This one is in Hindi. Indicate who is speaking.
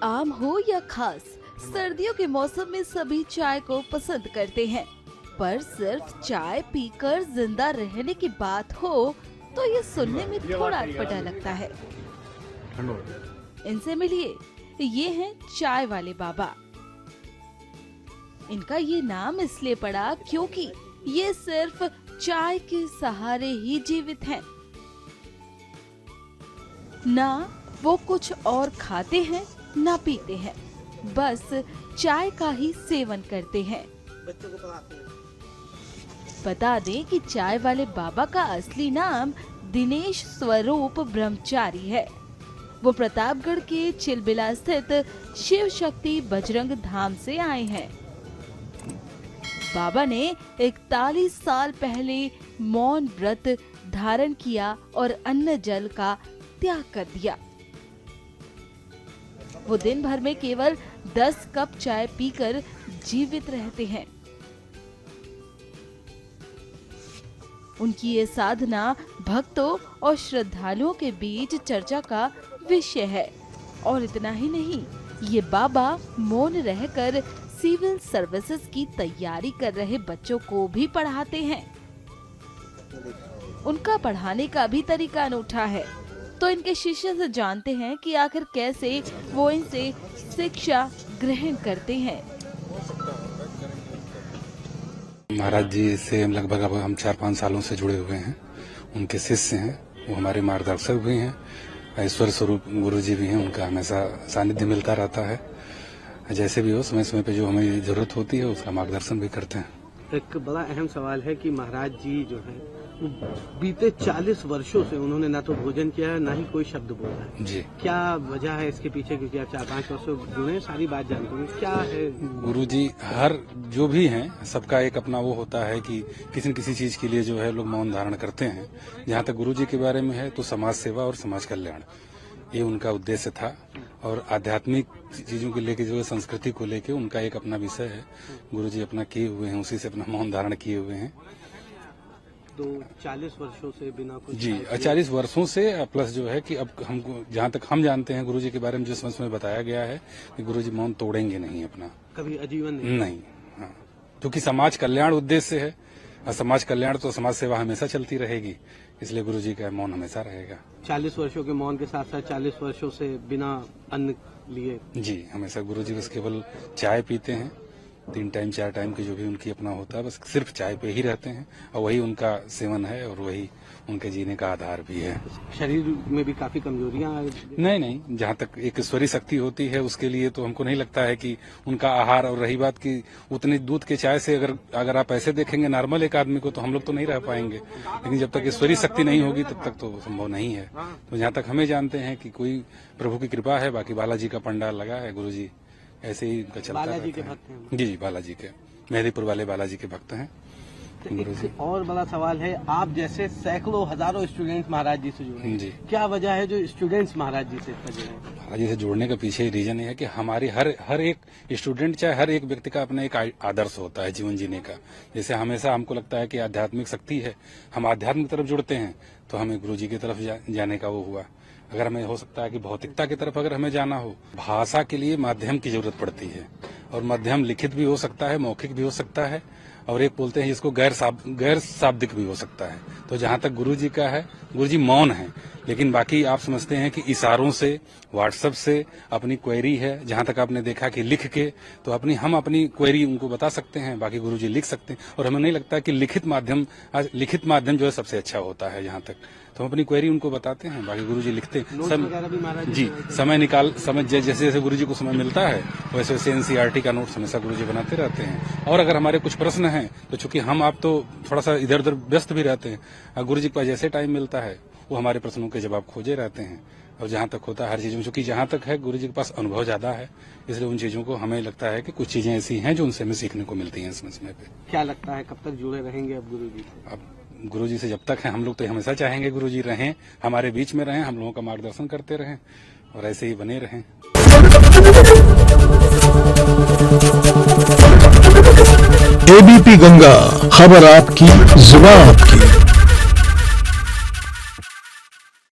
Speaker 1: आम हो या खास, सर्दियों के मौसम में सभी चाय को पसंद करते हैं, पर सिर्फ चाय पीकर जिंदा रहने की बात हो तो ये सुनने में थोड़ा अटपटा लगता है। इनसे मिलिए, ये हैं चाय वाले बाबा। इनका ये नाम इसलिए पड़ा क्योंकि ये सिर्फ चाय के सहारे ही जीवित हैं। ना वो कुछ और खाते हैं ना पीते हैं, बस चाय का ही सेवन करते हैं।
Speaker 2: बच्चों को पढ़ाते हैं।
Speaker 1: बता दें कि चाय वाले बाबा का असली नाम दिनेश स्वरूप ब्रह्मचारी है। वो प्रतापगढ़ के चिलबिला स्थित शिव शक्ति बजरंग धाम से आए हैं। बाबा ने 41 साल पहले मौन व्रत धारण किया और अन्न जल का त्याग कर दिया। वो दिन भर में केवल 10 कप चाय पीकर जीवित रहते हैं। उनकी ये साधना भक्तों और श्रद्धालुओं के बीच चर्चा का विषय है। और इतना ही नहीं, ये बाबा मौन रहकर सिविल सर्विसेज की तैयारी कर रहे बच्चों को भी पढ़ाते हैं। उनका पढ़ाने का भी तरीका अनूठा है। तो इनके शिष्य से जानते हैं कि आखिर कैसे वो इनसे शिक्षा ग्रहण करते हैं।
Speaker 3: महाराज जी से लगभग अब हम 4-5 सालों से जुड़े हुए हैं। उनके शिष्य हैं, वो हमारे मार्गदर्शक भी हैं। ईश्वर स्वरूप गुरु जी भी हैं, उनका हमेशा सानिध्य मिलता रहता है। जैसे भी हो, समय समय पे जो हमें जरूरत होती है उसका मार्गदर्शन भी करते हैं।
Speaker 2: एक बड़ा अहम सवाल है कि महाराज जी जो है बीते 40 वर्षों से उन्होंने ना तो भोजन किया है ना ही कोई शब्द बोला है
Speaker 3: जी।
Speaker 2: क्या वजह है इसके पीछे? क्योंकि आप 4-5 वर्षों जुड़े हैं, सारी बात जानते हैं, क्या है?
Speaker 3: गुरु जी हर जो भी हैं, सबका एक अपना वो होता है कि किसी न किसी चीज के लिए जो है लोग मौन धारण करते हैं। जहाँ तक गुरु जी के बारे में है तो समाज सेवा और समाज कल्याण, ये उनका उद्देश्य था। और आध्यात्मिक चीजों को लेके जो है, संस्कृति को लेके उनका एक अपना विषय है। गुरु जी अपना किए हुए हैं, उसी से अपना मौन धारण किए हुए हैं।
Speaker 2: तो 40 वर्षों से बिना कुछ
Speaker 3: जी, 40 वर्षों से प्लस जो है कि अब हमको जहाँ तक हम जानते हैं गुरु जी के बारे में जिस समय बताया गया है कि गुरु जी मौन तोड़ेंगे नहीं अपना,
Speaker 2: कभी आजीवन
Speaker 3: नहीं। हाँ, क्योंकि समाज कल्याण उद्देश्य है और समाज कल्याण तो समाज सेवा हमेशा चलती रहेगी, इसलिए गुरु जी का मौन हमेशा रहेगा।
Speaker 2: 40 वर्षों के मौन के साथ साथ 40 वर्षों से बिना अन्न लिए
Speaker 3: जी, हमेशा गुरु जी बस केवल चाय पीते हैं। 3 टाइम 4 टाइम के जो भी उनकी अपना होता है, बस सिर्फ चाय पे ही रहते हैं और वही उनका सेवन है और वही उनके जीने का आधार भी है।
Speaker 2: शरीर में भी काफी कमजोरियां
Speaker 3: नहीं, जहाँ तक एक ईश्वरीय शक्ति होती है उसके लिए तो हमको नहीं लगता है कि उनका आहार। और रही बात की उतने दूध के चाय से अगर आप ऐसे देखेंगे नॉर्मल एक आदमी को, तो हम लोग तो नहीं रह पाएंगे। लेकिन जब तक ईश्वरीय शक्ति नहीं होगी तब तक तो संभव नहीं है। तो जहाँ तक हमें जानते हैं कि कोई प्रभु की कृपा है, बाकी बालाजी का पंडाल लगा है, गुरु जी ऐसे ही उनका चलता
Speaker 2: बालाजी के
Speaker 3: रहता
Speaker 2: भक्त हैं।
Speaker 3: है। जी, बालाजी के, मेहदीपुर वाले बालाजी के भक्त हैं गुरु जी।
Speaker 2: और बड़ा सवाल है, आप जैसे सैकड़ों हजारों स्टूडेंट्स महाराज जी से जुड़े हैं,
Speaker 3: जी।
Speaker 2: क्या वजह है जो स्टूडेंट्स महाराज जी से जुड़े हैं?
Speaker 3: महाराज जी से जुड़ने का पीछे रीजन ये है कि हमारी हर एक स्टूडेंट, चाहे हर एक व्यक्ति का अपना एक आदर्श होता है जीवन जीने का। जैसे हमेशा हमको लगता है कि आध्यात्मिक शक्ति है, हम आध्यात्म की तरफ जुड़ते हैं, तो हमें गुरु जी की तरफ जाने का वो हुआ। अगर हमें हो सकता है कि भौतिकता की तरफ अगर हमें जाना हो, भाषा के लिए माध्यम की जरूरत पड़ती है। और माध्यम लिखित भी हो सकता है, मौखिक भी हो सकता है, और एक बोलते हैं जिसको गैर शाब्दिक भी हो सकता है। तो जहाँ तक गुरु जी का है, गुरु जी मौन है, लेकिन बाकी आप समझते हैं कि इशारों से, व्हाट्सएप से अपनी क्वेरी है। जहाँ तक आपने देखा कि लिख के तो हम अपनी क्वेरी उनको बता सकते हैं, बाकी गुरु जी लिख सकते हैं। और हमें नहीं लगता कि लिखित माध्यम जो है सबसे अच्छा होता है। जहाँ तक तो हम अपनी क्वेरी उनको बताते हैं, बाकी गुरु जी लिखते हैं। जी, समय जैसे जैसे गुरु जी को समय मिलता है वैसे वैसे NCERT का नोट्स हमेशा गुरु जी बनाते रहते हैं। और अगर हमारे कुछ प्रश्न हैं तो चूंकि हम आप तो थोड़ा सा इधर उधर व्यस्त भी रहते हैं, गुरु जी के पास जैसे टाइम मिलता है वो हमारे प्रश्नों के जवाब खोजे रहते हैं। और जहाँ तक होता है हर चीज में, चूंकि जहाँ तक है गुरु जी के पास अनुभव ज्यादा है, इसलिए उन चीजों को हमें लगता है कि कुछ चीजें ऐसी हैं जो उनसे हमें सीखने को मिलती हैं समय समय पे।
Speaker 2: क्या लगता है कब तक जुड़े रहेंगे अब गुरु जी?
Speaker 3: अब गुरु जी से जब तक है हम लोग तो हमेशा चाहेंगे गुरु जी रहें, हमारे बीच में रहें, हम लोगों का मार्गदर्शन करते रहें और ऐसे ही बने रहें।
Speaker 4: ABP गंगा, खबर आपकी, जुबान आपकी।